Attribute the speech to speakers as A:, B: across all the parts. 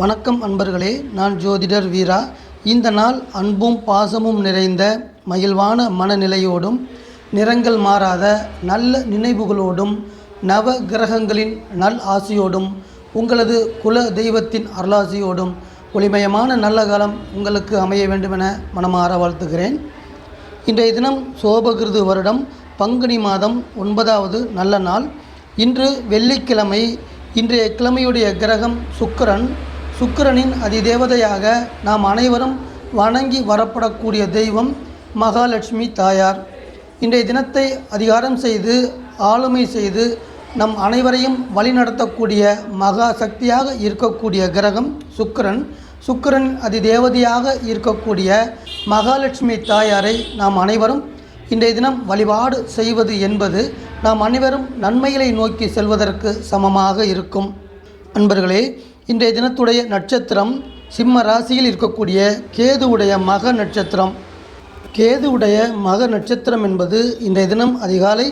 A: வணக்கம் அன்பர்களே, நான் ஜோதிடர் வீரா. இந்த நாள் அன்பும் பாசமும் நிறைந்த மகிழ்வான மனநிலையோடும் நிறங்கள் மாறாத நல்ல நினைவுகளோடும் நவ கிரகங்களின் நல் ஆசியோடும் உங்களது குல தெய்வத்தின் அருளாசியோடும் ஒளிமயமான நல்ல காலம் உங்களுக்கு அமைய வேண்டுமென மனமாற வாழ்த்துகிறேன். இன்றைய தினம் சோபகிருது வருடம் பங்குனி மாதம் 9வது நல்ல நாள். இன்று வெள்ளிக்கிழமை. இன்றைய கிழமையுடைய கிரகம் சுக்கிரனின் அதிதேவதையாக நாம் அனைவரும் வணங்கி வரப்படக்கூடிய தெய்வம் மகாலட்சுமி தாயார். இன்றைய தினத்தை அதிகாரம் செய்து ஆளுமை செய்து நம் அனைவரையும் வழிநடத்தக்கூடிய மகா சக்தியாக இருக்கக்கூடிய கிரகம் சுக்கிரன் அதிதேவதையாக இருக்கக்கூடிய மகாலட்சுமி தாயாரை நாம் அனைவரும் இன்றைய தினம் வழிபாடு செய்வது என்பது நாம் அனைவரும் நன்மைகளை நோக்கி செல்வதற்கு சமமாக இருக்கும். அன்பர்களே, இன்றைய தினத்துடைய நட்சத்திரம் சிம்ம ராசியில் இருக்கக்கூடிய கேதுவுடைய மக நட்சத்திரம். கேதுவுடைய மக நட்சத்திரம் என்பது இன்றைய தினம் அதிகாலை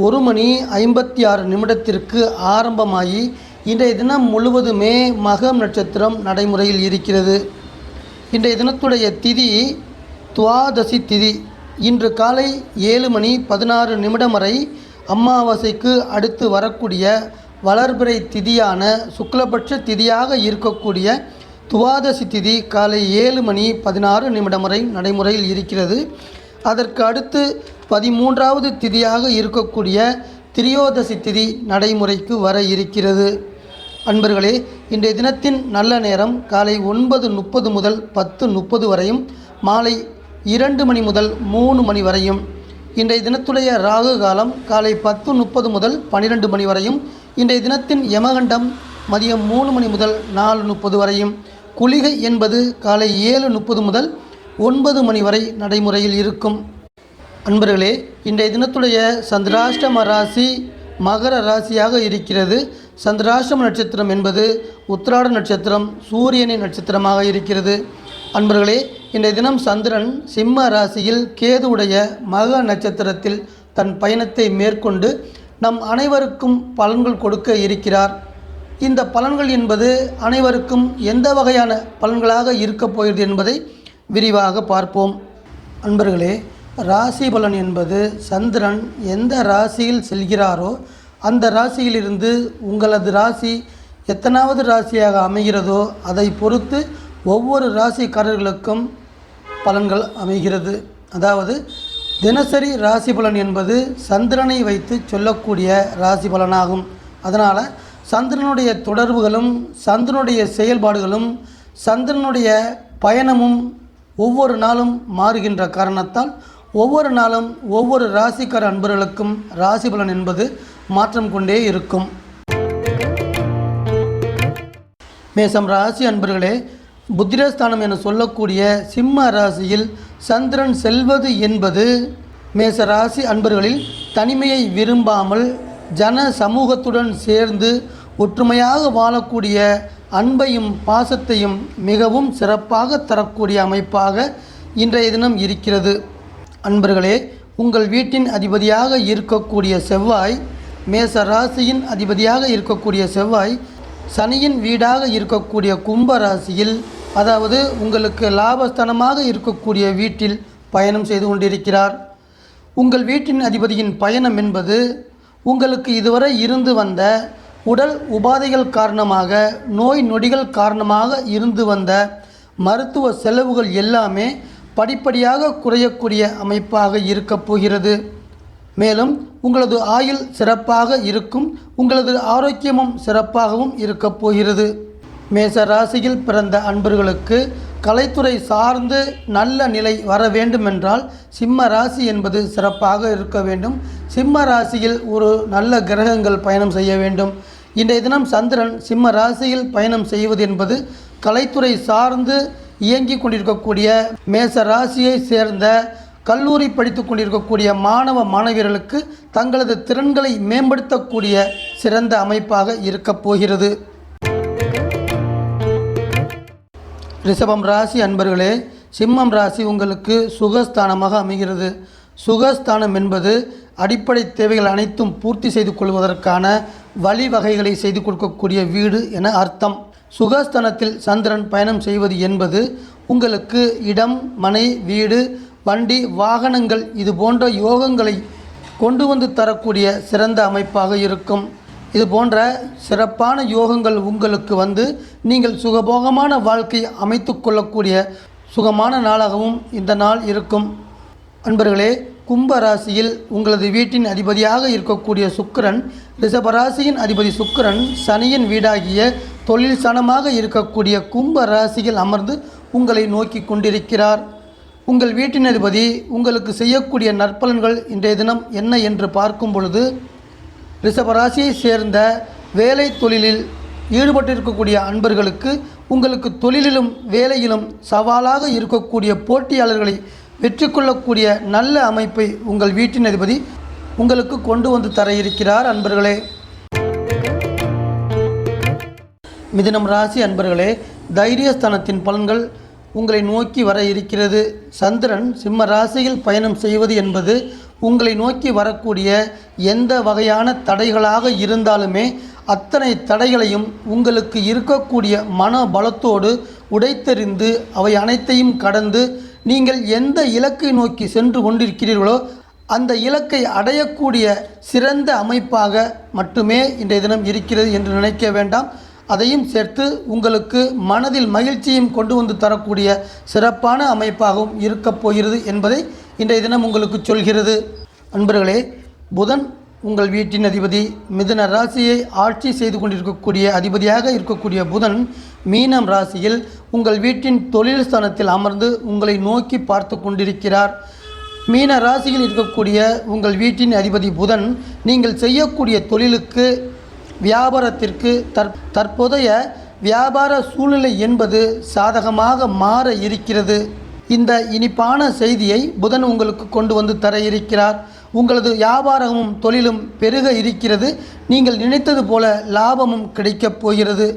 A: 1:56 ஆரம்பமாகி இன்றைய தினம் முழுவதுமே மகம் நட்சத்திரம் நடைமுறையில் இருக்கிறது. இன்றைய தினத்துடைய திதி துவாதசி திதி. இன்று காலை 7:16 வரை அமாவாசைக்கு அடுத்து வரக்கூடிய வளர்பிறை திதியான சுக்லபட்ச திதியாக இருக்கக்கூடிய துவாதசி திதி காலை 7:16 வரை நடைமுறையில் இருக்கிறது. அதற்கு அடுத்து 13வது திதியாக இருக்கக்கூடிய திரியோதசி திதி நடைமுறைக்கு வர இருக்கிறது. அன்பர்களே, இன்றைய தினத்தின் நல்ல நேரம் காலை 9:30 முதல் 10:30 வரையும், மாலை 2 மணி முதல் 3 மணி வரையும். இன்றைய தினத்துடைய ராகு காலம் காலை 10:30 முதல் 12 மணி வரையும். இன்றைய தினத்தின் யமகண்டம் மதியம் 3 மணி முதல் 4:30 வரையும். குளிகை என்பது காலை 7:30 முதல் 9 மணி வரை நடைமுறையில் இருக்கும். அன்பர்களே, இன்றைய தினத்துடைய சந்திராஷ்டம ராசி மகர ராசியாக இருக்கிறது. சந்திராஷ்டம நட்சத்திரம் என்பது உத்திராட நட்சத்திரம், சூரியனின் நட்சத்திரமாக இருக்கிறது. அன்பர்களே, இன்றைய தினம் சந்திரன் சிம்ம ராசியில் கேதுவுடைய மக நட்சத்திரத்தில் தன் பயணத்தை மேற்கொண்டு நம் அனைவருக்கும் பலன்கள் கொடுக்க இருக்கிறார். இந்த பலன்கள் என்பது அனைவருக்கும் எந்த வகையான பலன்களாக இருக்கப் போகிறது என்பதை விரிவாக பார்ப்போம். அன்பர்களே, ராசி பலன் என்பது சந்திரன் எந்த ராசியில் செல்கிறாரோ அந்த ராசியிலிருந்து உங்களது ராசி எத்தனாவது ராசியாக அமைகிறதோ அதை பொறுத்து ஒவ்வொரு ராசிக்காரர்களுக்கும் பலன்கள் அமைகிறது. அதாவது தினசரி ராசி பலன் என்பது சந்திரனை வைத்து சொல்லக்கூடிய ராசி பலனாகும். அதனால் சந்திரனுடைய தொடர்புகளும் சந்திரனுடைய செயல்பாடுகளும் சந்திரனுடைய பயணமும் ஒவ்வொரு நாளும் மாறுகின்ற காரணத்தால் ஒவ்வொரு நாளும் ஒவ்வொரு ராசிக்கார அன்பர்களுக்கும் ராசி பலன் என்பது மாற்றம் கொண்டே இருக்கும். மேசம் ராசி அன்பர்களே, புத்திரஸ்தானம் என சொல்லக்கூடிய சிம்ம ராசியில் சந்திரன் செல்வது என்பது மேச ராசி அன்பர்களில் தனிமையை விரும்பாமல் ஜன சமூகத்துடன் சேர்ந்து ஒற்றுமையாக வாழக்கூடிய அன்பையும் பாசத்தையும் மிகவும் சிறப்பாக தரக்கூடிய அமைப்பாக இன்றைய தினம் இருக்கிறது. அன்பர்களே, உங்கள் வீட்டின் அதிபதியாக இருக்கக்கூடிய செவ்வாய், மேச ராசியின் அதிபதியாக இருக்கக்கூடிய செவ்வாய் சனியின் வீடாக இருக்கக்கூடிய கும்ப ராசியில், அதாவது உங்களுக்கு லாபஸ்தானமாக இருக்கக்கூடிய வீட்டில் பயணம் செய்து கொண்டிருக்கிறார். உங்கள் வீட்டின் அதிபதியின் பயணம் என்பது உங்களுக்கு இதுவரை இருந்து வந்த உடல் உபாதைகள் காரணமாக, நோய் நொடிகள் காரணமாக இருந்து வந்த மருத்துவ செலவுகள் எல்லாமே படிப்படியாக குறையக்கூடிய அமைப்பாக இருக்கப் போகிறது. மேலும் உங்களது ஆயுள் சிறப்பாக இருக்கும், உங்களது ஆரோக்கியமும் சிறப்பாகவும் இருக்கப் போகிறது. மேச ராசியில் பிறந்த அன்பர்களுக்கு கலைத்துறை சார்ந்து நல்ல நிலை வர வேண்டுமென்றால் சிம்ம ராசி என்பது சிறப்பாக இருக்க வேண்டும். சிம்ம ராசியில் ஒரு நல்ல கிரகங்கள் பயணம் செய்ய வேண்டும். இன்றைய தினம் சந்திரன் சிம்ம ராசியில் பயணம் செய்வது என்பது கலைத்துறை சார்ந்து இயங்கி கொண்டிருக்கக்கூடிய மேச ராசியை சேர்ந்த கல்லூரி படித்து கொண்டிருக்கக்கூடிய மாணவ மாணவியர்களுக்கு தங்களது திறன்களை மேம்படுத்தக்கூடிய சிறந்த அமைப்பாக இருக்கப் போகிறது. ரிஷபம் ராசி அன்பர்களே, சிம்மம் ராசி உங்களுக்கு சுகஸ்தானமாக அமைகிறது. சுகஸ்தானம் என்பது அடிப்படை தேவைகள் அனைத்தும் பூர்த்தி செய்து கொள்வதற்கான வழிவகைகளை செய்து கொடுக்கக்கூடிய வீடு என அர்த்தம். சுகஸ்தானத்தில் சந்திரன் பயணம் செய்வது என்பது உங்களுக்கு இடம், மனை, வீடு, வண்டி, வாகனங்கள் இது போன்ற யோகங்களை கொண்டு வந்து தரக்கூடிய சிறந்த அமைப்பாக இருக்கும். இது போன்ற சிறப்பான யோகங்கள் உங்களுக்கு வந்து நீங்கள் சுகபோகமான வாழ்க்கை அமைத்து கொள்ளக்கூடிய சுகமான நாளாகவும் இந்த நாள் இருக்கும். அன்பர்களே, கும்ப ராசியில் உங்களது வீட்டின் அதிபதியாக இருக்கக்கூடிய சுக்கிரன், ரிஷபராசியின் அதிபதி சுக்கிரன் சனியின் வீடாகிய தொழில் சனமாக இருக்கக்கூடிய கும்ப ராசியில் அமர்ந்து உங்களை நோக்கி கொண்டிருக்கிறார். உங்கள் வீட்டின் அதிபதி உங்களுக்கு செய்யக்கூடிய நற்பலன்கள் இன்றைய தினம் என்ன என்று பார்க்கும் பொழுது, ரிஷபராசியை சேர்ந்த வேலை தொழிலில் ஈடுபட்டிருக்கக்கூடிய அன்பர்களுக்கு உங்களுக்கு தொழிலிலும் வேலையிலும் சவாலாக இருக்கக்கூடிய போட்டியாளர்களை வெற்றி கொள்ளக்கூடிய நல்ல அமைப்பை உங்கள் வீட்டின் அதிபதி உங்களுக்கு கொண்டு வந்து தர இருக்கிறார். அன்பர்களே, மிதுனம் ராசி அன்பர்களே, தைரியஸ்தானத்தின் பலன்கள் உங்களை நோக்கி வர இருக்கிறது. சந்திரன் சிம்ம ராசியில் பயணம் செய்வது என்பது உங்களை நோக்கி வரக்கூடிய எந்த வகையான தடைகளாக இருந்தாலுமே அத்தனை தடைகளையும் உங்களுக்கு இருக்கக்கூடிய மன பலத்தோடு உடைத்தெறிந்து அவை அனைத்தையும் கடந்து நீங்கள் எந்த இலக்கை நோக்கி சென்று கொண்டிருக்கிறீர்களோ அந்த இலக்கை அடையக்கூடிய சிறந்த அமைப்பாக மட்டுமே இன்றைய தினம் இருக்கிறது என்று நினைக்க வேண்டாம். அதையும் சேர்த்து உங்களுக்கு மனதில் மகிழ்ச்சியும் கொண்டு வந்து தரக்கூடிய சிறப்பான அமைப்பாகவும் இருக்கப் போகிறது என்பதை இன்றைய தினம் உங்களுக்கு சொல்கிறது. அன்பர்களே, புதன் உங்கள் வீட்டின் அதிபதி, மிதுன ராசியை ஆட்சி செய்து கொண்டிருக்கக்கூடிய அதிபதியாக இருக்கக்கூடிய புதன் மீனம் ராசியில் உங்கள் வீட்டின் தொழில் ஸ்தானத்தில் அமர்ந்து உங்களை நோக்கி பார்த்து கொண்டிருக்கிறார். மீன ராசியில் இருக்கக்கூடிய உங்கள் வீட்டின் அதிபதி புதன் நீங்கள் செய்யக்கூடிய தொழிலுக்கு, வியாபாரத்திற்கு தற்போதைய வியாபார சூழ்நிலை என்பது சாதகமாக மாற இருக்கிறது. இந்த இனிப்பான செய்தியை புதன் உங்களுக்கு கொண்டு வந்து தர இருக்கிறார். உங்களது வியாபாரமும் தொழிலும் பெருக இருக்கிறது. நீங்கள் நினைத்தது போல லாபமும் கிடைக்கப் போகிறது.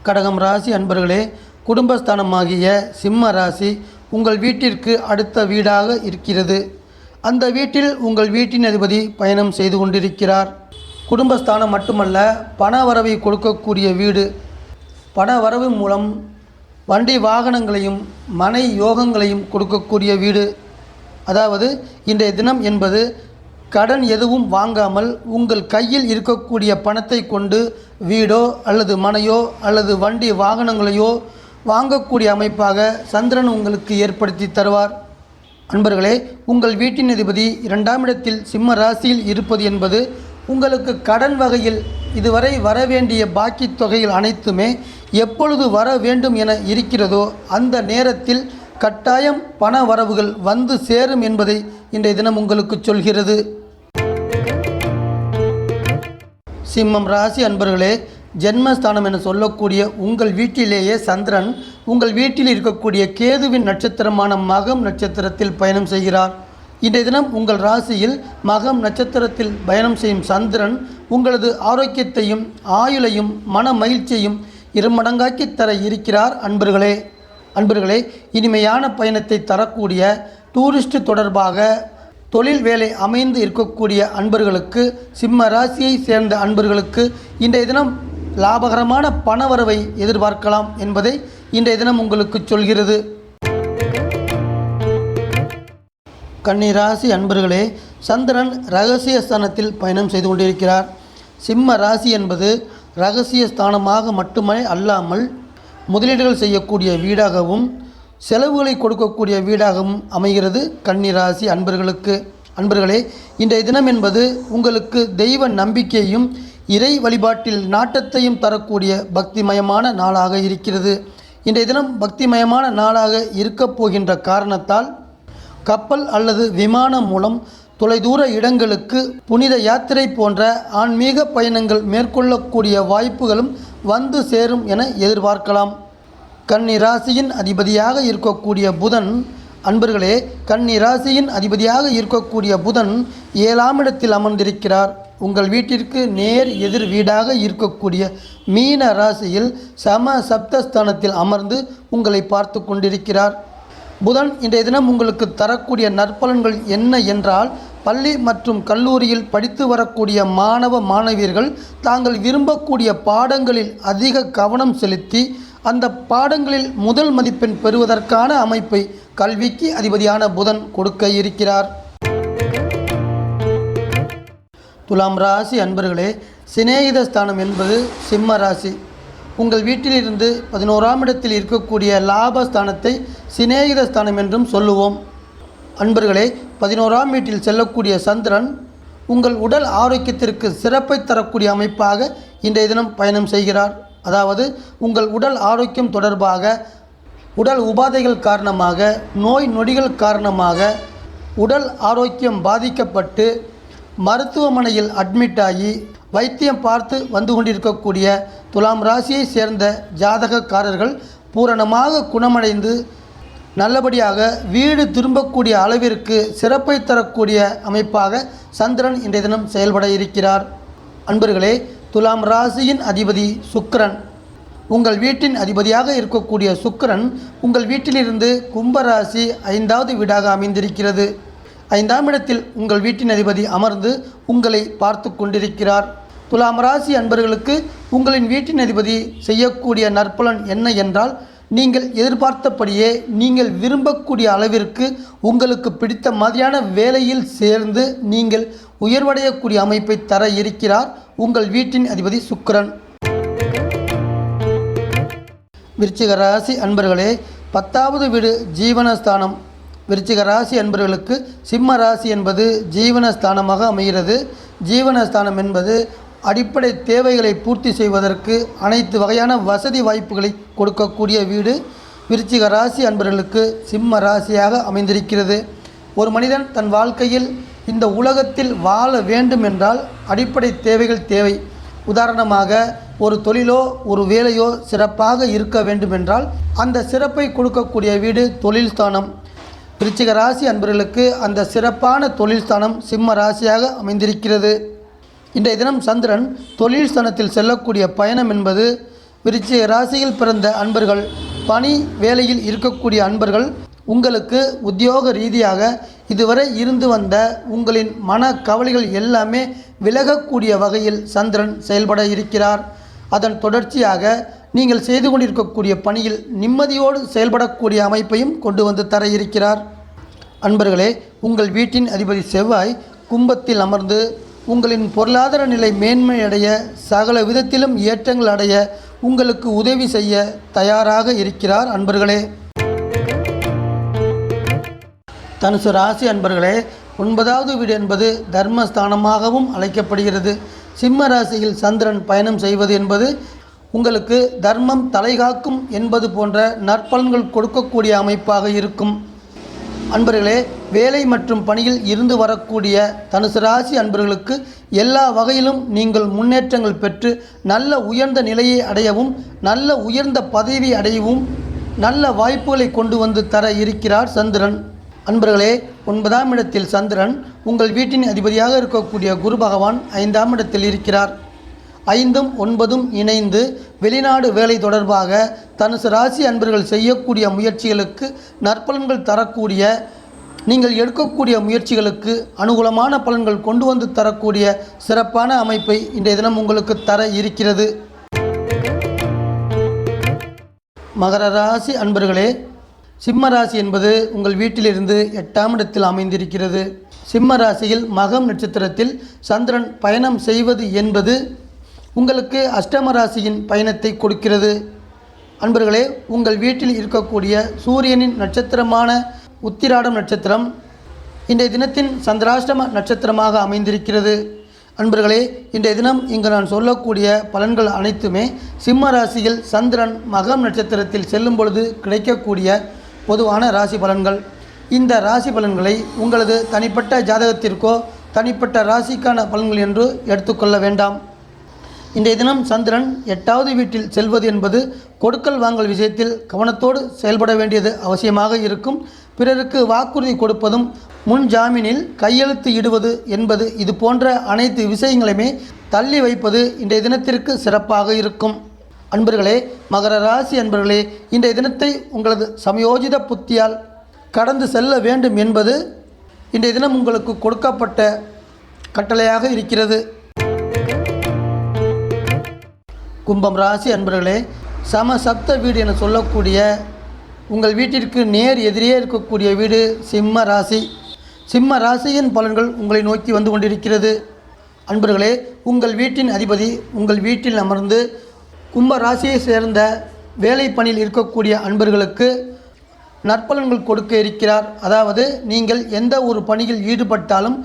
A: கடகம் ராசி அன்பர்களே, குடும்பஸ்தானமாகிய சிம்ம ராசி உங்கள் வீட்டிற்கு அடுத்த வீடாக இருக்கிறது. அந்த வீட்டில் உங்கள் வீட்டின் அதிபதி பயணம் செய்து கொண்டிருக்கிறார். குடும்பஸ்தானம் மட்டுமல்ல, பண வரவை கொடுக்கக்கூடிய வீடு. பண வரவு மூலம் வண்டி வாகனங்களையும் மனை யோகங்களையும் கொடுக்கக்கூடிய வீடு. அதாவது இன்றைய தினம் என்பது கடன் எதுவும் வாங்காமல் உங்கள் கையில் இருக்கக்கூடிய பணத்தை கொண்டு வீடோ அல்லது மனையோ அல்லது வண்டி வாகனங்களையோ வாங்கக்கூடிய அமைப்பாக சந்திரன் உங்களுக்கு ஏற்படுத்தி தருவார். அன்பர்களே, உங்கள் வீட்டின் அதிபதி 2ஆம் இடத்தில் சிம்ம ராசியில் இருப்பது என்பது உங்களுக்கு கடன் வகையில் இதுவரை வரவேண்டிய பாக்கி தொகைகள் அனைத்துமே எப்பொழுது வர வேண்டும் என இருக்கிறதோ அந்த நேரத்தில் கட்டாயம் பண வரவுகள் வந்து சேரும் என்பதை இன்றைய தினம் உங்களுக்கு சொல்கிறது. சிம்மம் ராசி அன்பர்களே, ஜென்மஸ்தானம் என சொல்லக்கூடிய உங்கள் வீட்டிலேயே சந்திரன் உங்கள் வீட்டில் இருக்கக்கூடிய கேதுவின் நட்சத்திரமான மகம் நட்சத்திரத்தில் பயணம் செய்கிறார். இன்றைய தினம் உங்கள் ராசியில் மகம் நட்சத்திரத்தில் பயணம் செய்யும் சந்திரன் உங்களது ஆரோக்கியத்தையும் ஆயுளையும் மன மகிழ்ச்சியையும் இருமடங்காக்கி தர இருக்கிறார். அன்பர்களே, இனிமையான பயணத்தை தரக்கூடிய டூரிஸ்ட் தொடர்பாக தொழில் வேலை அமைந்து இருக்கக்கூடிய அன்பர்களுக்கு, சிம்ம ராசியை சேர்ந்த அன்பர்களுக்கு இன்றைய தினம் லாபகரமான பணவரவை எதிர்பார்க்கலாம் என்பதை இன்றைய தினம் உங்களுக்கு சொல்கிறது. கன்னிராசி அன்பர்களே, சந்திரன் இரகசிய ஸ்தானத்தில் பயணம் செய்து கொண்டிருக்கிறார். சிம்ம ராசி என்பது இரகசிய ஸ்தானமாக மட்டுமே அல்லாமல் முதலீடுகள் செய்யக்கூடிய வீடாகவும் செலவுகளை கொடுக்கக்கூடிய வீடாகவும் அமைகிறது கன்னிராசி அன்பர்களுக்கு. அன்பர்களே, இன்றைய தினம் என்பது உங்களுக்கு தெய்வ நம்பிக்கையும் இறை வழிபாட்டில் நாட்டத்தையும் தரக்கூடிய பக்திமயமான நாளாக இருக்கிறது. இன்றைய தினம் பக்திமயமான நாளாக இருக்கப் போகின்ற காரணத்தால் கப்பல் அல்லது விமானம் மூலம் தொலைதூர இடங்களுக்கு புனித யாத்திரை போன்ற ஆன்மீக பயணங்கள் மேற்கொள்ளக்கூடிய வாய்ப்புகளும் வந்து சேரும் என எதிர்பார்க்கலாம். கன்னி ராசியின் அதிபதியாக இருக்கக்கூடிய புதன், அன்பர்களே, கன்னி ராசியின் அதிபதியாக இருக்கக்கூடிய புதன் 7ஆம் இடத்தில் அமர்ந்திருக்கிறார். உங்கள் வீட்டிற்கு நேர் எதிர் வீடாக இருக்கக்கூடிய மீன ராசியில் சம சப்தஸ்தானத்தில் அமர்ந்து உங்களை பார்த்து கொண்டிருக்கிறார். புதன் இன்றைய தினம் உங்களுக்கு தரக்கூடிய நற்பலன்கள் என்ன என்றால், பள்ளி மற்றும் கல்லூரியில் படித்து வரக்கூடிய மாணவ மாணவியர்கள் தாங்கள் விரும்பக்கூடிய பாடங்களில் அதிக கவனம் செலுத்தி அந்த பாடங்களில் முதல் மதிப்பெண் பெறுவதற்கான அமைப்பை கல்விக்கு அதிபதியான புதன் கொடுக்க இருக்கிறார். துலாம் ராசி அன்பர்களே, சிநேகித ஸ்தானம் என்பது சிம்ம ராசி. உங்கள் வீட்டிலிருந்து 11ஆம் இடத்தில் இருக்கக்கூடிய லாபஸ்தானத்தை சிநேகித ஸ்தானம் என்றும் சொல்லுவோம். அன்பர்களே, 11ஆம் வீட்டில் செல்லக்கூடிய சந்திரன் உங்கள் உடல் ஆரோக்கியத்திற்கு சிறப்பை தரக்கூடிய அமைப்பாக இன்றைய தினம் பயணம் செய்கிறார். அதாவது உங்கள் உடல் ஆரோக்கியம் தொடர்பாக உடல் உபாதைகள் காரணமாக, நோய் நொடிகள் காரணமாக உடல் ஆரோக்கியம் பாதிக்கப்பட்டு மருத்துவமனையில் அட்மிட் ஆகி வைத்தியம் பார்த்து வந்து கொண்டிருக்கக்கூடிய துலாம் ராசியை சேர்ந்த ஜாதகக்காரர்கள் பூரணமாக குணமடைந்து நல்லபடியாக வீடு திரும்பக்கூடிய அளவிற்கு சிறப்பை தரக்கூடிய அமைப்பாக சந்திரன் இன்றைய தினம் செயல்பட இருக்கிறார். அன்பர்களே, துலாம் ராசியின் அதிபதி சுக்கிரன். உங்கள் வீட்டின் அதிபதியாக இருக்கக்கூடிய சுக்கிரன் உங்கள் வீட்டிலிருந்து கும்பராசி 5வது வீடாக அமைந்திருக்கிறது. 5ஆம் இடத்தில் உங்கள் வீட்டின் அதிபதி அமர்ந்து உங்களை பார்த்து கொண்டிருக்கிறார். துலாம் ராசி அன்பர்களுக்கு உங்களின் வீட்டின் அதிபதி செய்யக்கூடிய நற்பலன் என்ன என்றால், நீங்கள் எதிர்பார்த்தபடியே நீங்கள் விரும்பக்கூடிய அளவிற்கு உங்களுக்கு பிடித்த மாதிரியான வேலையில் சேர்ந்து நீங்கள் உயர்வடையக்கூடிய அமைப்பை தர இருக்கிறார் உங்கள் வீட்டின் அதிபதி சுக்கிரன். விருச்சிக ராசி அன்பர்களே, 10வது வீடு ஜீவனஸ்தானம். விருச்சிக ராசி அன்பர்களுக்கு சிம்ம ராசி என்பது ஜீவனஸ்தானமாக அமைகிறது. ஜீவனஸ்தானம் என்பது அடிப்படை தேவைகளை பூர்த்தி செய்வதற்கு அனைத்து வகையான வசதி வாய்ப்புகளை கொடுக்கக்கூடிய வீடு விருச்சிக ராசி அன்பர்களுக்கு சிம்ம ராசியாக அமைந்திருக்கிறது. ஒரு மனிதன் தன் வாழ்க்கையில் இந்த உலகத்தில் வாழ வேண்டும் என்றால் அடிப்படை தேவைகள் தேவை. உதாரணமாக, ஒரு தொழிலோ ஒரு வேலையோ சிறப்பாக இருக்க வேண்டுமென்றால் அந்த சிறப்பை கொடுக்கக்கூடிய வீடு தொழில் ஸ்தானம். விருச்சிக ராசி அன்பர்களுக்கு அந்த சிறப்பான தொழில் ஸ்தானம் சிம்ம ராசியாக அமைந்திருக்கிறது. இன்றைய தினம் சந்திரன் தொழில் ஸ்தானத்தில் செல்லக்கூடிய பயணம் என்பது விருச்சிக ராசியில் பிறந்த அன்பர்கள், பணி வேலையில் இருக்கக்கூடிய அன்பர்கள், உங்களுக்கு உத்தியோக ரீதியாக இதுவரை இருந்து வந்த உங்களின் மன கவலைகள் எல்லாமே விலகக்கூடிய வகையில் சந்திரன் செயல்பட இருக்கிறார். அதன் தொடர்ச்சியாக நீங்கள் செய்து கொண்டிருக்கக்கூடிய பணியில் நிம்மதியோடு செயல்படக்கூடிய அமைப்பையும் கொண்டு வந்து தர இருக்கிறார். அன்பர்களே, உங்கள் வீட்டின் அதிபதி செவ்வாய் கும்பத்தில் அமர்ந்து உங்களின் பொருளாதார நிலை மேன்மையடைய, சகல விதத்திலும் ஏற்றங்கள் அடைய உங்களுக்கு உதவி செய்ய தயாராக இருக்கிறார். அன்பர்களே, தனுசு ராசி அன்பர்களே, 9வது வீடு என்பது தர்மஸ்தானமாகவும் அழைக்கப்படுகிறது. சிம்ம ராசியில் சந்திரன் பயணம் செய்வது என்பது உங்களுக்கு தர்மம் தலைகாக்கும் என்பது போன்ற நற்பலன்கள் கொடுக்கக்கூடிய அமைப்பாக இருக்கும். அன்பர்களே, வேலை மற்றும் பணியில் இருந்து வரக்கூடிய தனுசு ராசி அன்பர்களுக்கு எல்லா வகையிலும் நீங்கள் முன்னேற்றங்கள் பெற்று நல்ல உயர்ந்த நிலையை அடையவும், நல்ல உயர்ந்த பதவி அடையவும் நல்ல வாய்ப்புகளை கொண்டு வந்து தர இருக்கிறார் சந்திரன். அன்பர்களே, 9ஆம் இடத்தில் சந்திரன் உங்கள் வீட்டின் அதிபதியாக இருக்கக்கூடிய குரு பகவான் 5ஆம் இடத்தில் இருக்கிறார். 5ம் 9ம் இணைந்து வெளிநாடு வேலை தொடர்பாக தனுசு ராசி அன்பர்கள் செய்யக்கூடிய முயற்சிகளுக்கு நற்பலன்கள் தரக்கூடிய, நீங்கள் எடுக்கக்கூடிய முயற்சிகளுக்கு அனுகூலமான பலன்கள் கொண்டு வந்து தரக்கூடிய சிறப்பான அமைப்பை இன்றைய தினம் உங்களுக்கு தர இருக்கிறது. மகர ராசி அன்பர்களே, சிம்ம ராசி என்பது உங்கள் வீட்டிலிருந்து 8ஆம் இடத்தில் அமைந்திருக்கிறது. சிம்ம ராசியில் மகம் நட்சத்திரத்தில் சந்திரன் பயணம் செய்வது என்பது உங்களுக்கு அஷ்டம ராசியின் பயணத்தை கொடுக்கிறது. அன்பர்களே, உங்கள் வீட்டில் இருக்கக்கூடிய சூரியனின் நட்சத்திரமான உத்திராடம் நட்சத்திரம் இன்றைய தினத்தின் சந்திராஷ்டம நட்சத்திரமாக அமைந்திருக்கிறது. அன்பர்களே, இன்றைய தினம் இங்கு நான் சொல்லக்கூடிய பலன்கள் அனைத்துமே சிம்ம ராசியில் சந்திரன் மகம் நட்சத்திரத்தில் செல்லும் பொழுது கிடைக்கக்கூடிய பொதுவான ராசி பலன்கள். இந்த ராசி பலன்களை உங்களது தனிப்பட்ட ஜாதகத்திற்கோ தனிப்பட்ட ராசிக்கான பலன்கள் என்று எடுத்துக்கொள்ள வேண்டாம். இன்றைய தினம் சந்திரன் 8வது வீட்டில் செல்வது என்பது கொடுக்கல் வாங்கல் விஷயத்தில் கவனத்தோடு செயல்பட வேண்டியது அவசியமாக இருக்கும். பிறருக்கு வாக்குறுதி கொடுப்பதும், முன் ஜாமீனில் கையெழுத்து இடுவது என்பது இது போன்ற அனைத்து விஷயங்களையுமே தள்ளி வைப்பது இன்றைய தினத்திற்கு சிறப்பாக இருக்கும். அன்பர்களே, மகர ராசி அன்பர்களே, இன்றைய தினத்தை உங்களது சமயோஜித புத்தியால் கடந்து செல்ல வேண்டும் என்பது இன்றைய தினம் உங்களுக்கு கொடுக்கப்பட்ட கட்டளையாக இருக்கிறது. கும்பம் ராசி அன்பர்களே, சமசப்த வீடு என சொல்லக்கூடிய உங்கள் வீட்டிற்கு நேர் எதிரே இருக்கக்கூடிய வீடு சிம்ம ராசி. சிம்ம ராசியின் பலன்கள் உங்களை நோக்கி வந்து கொண்டிருக்கிறது. அன்பர்களே, உங்கள் வீட்டின் அதிபதி உங்கள் வீட்டில் அமர்ந்து கும்ப ராசியை சேர்ந்த வேலை பணியில் இருக்கக்கூடிய அன்பர்களுக்கு நற்பலன்கள் கொடுக்க இருக்கிறார். அதாவது நீங்கள் எந்த ஒரு பணியில் ஈடுபட்டாலும்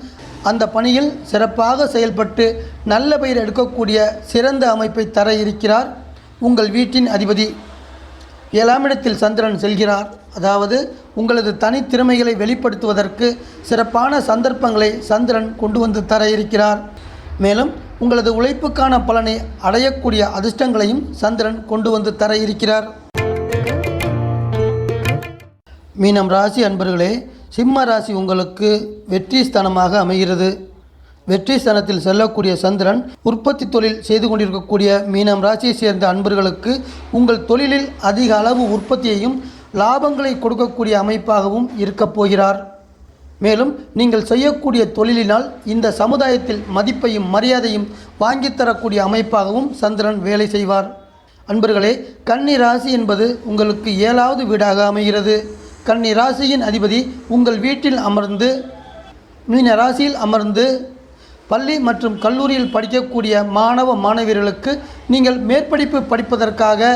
A: அந்த பணியில் சிறப்பாக செயல்பட்டு நல்ல பெயர் எடுக்கக்கூடிய சிறந்த அமைப்பை தர இருக்கிறார் உங்கள் வீட்டின் அதிபதி. 7ஆம் இடத்தில் சந்திரன் செல்கிறார். அதாவது உங்களது தனித்திறமைகளை வெளிப்படுத்துவதற்கு சிறப்பான சந்தர்ப்பங்களை சந்திரன் கொண்டு வந்து தர இருக்கிறார். மேலும் உங்களது உழைப்புக்கான பலனை அடையக்கூடிய அதிர்ஷ்டங்களையும் சந்திரன் கொண்டு வந்து தர இருக்கிறார். மீனம் ராசி அன்பர்களே, சிம்ம ராசி உங்களுக்கு வெற்றி ஸ்தானமாக அமைகிறது. வெற்றி ஸ்தானத்தில் செல்லக்கூடிய சந்திரன் உற்பத்தி தொழில் செய்து கொண்டிருக்கக்கூடிய மீனம் ராசியை சேர்ந்த அன்பர்களுக்கு உங்கள் தொழிலில் அதிக அளவு உற்பத்தியையும் லாபங்களை கொடுக்கக்கூடிய அமைப்பாகவும் இருக்கப் போகிறார். மேலும் நீங்கள் செய்யக்கூடிய தொழிலினால் இந்த சமுதாயத்தில் மதிப்பையும் மரியாதையும் வாங்கித்தரக்கூடிய அமைப்பாகவும் சந்திரன் வேலை செய்வார். அன்பர்களே, கன்னி ராசி என்பது உங்களுக்கு 7வது வீடாக அமைகிறது. கன்னி ராசியின் அதிபதி உங்கள் வீட்டில் அமர்ந்து மீன ராசியில் அமர்ந்து பள்ளி மற்றும் கல்லூரியில் படிக்கக்கூடிய மாணவ மாணவியர்களுக்கு நீங்கள் மேற்படிப்பு படிப்பதற்காக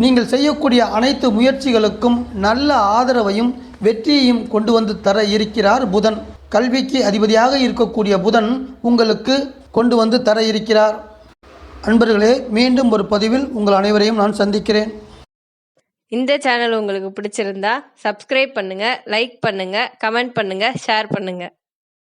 A: நீங்கள் செய்யக்கூடிய அனைத்து முயற்சிகளுக்கும் நல்ல ஆதரவையும் வெற்றியையும் கொண்டு வந்து தர இருக்கிறார் புதன். கல்விக்கு அதிபதியாக இருக்கக்கூடிய புதன் உங்களுக்கு கொண்டு வந்து தர இருக்கிறார். அன்பர்களே, மீண்டும் ஒரு பதிவில் உங்கள் அனைவரையும் நான் சந்திக்கிறேன்.
B: இந்த சேனல் உங்களுக்கு பிடிச்சிருந்தா சப்ஸ்கிரைப் பண்ணுங்க, லைக் பண்ணுங்க, கமெண்ட் பண்ணுங்க, ஷேர் பண்ணுங்க.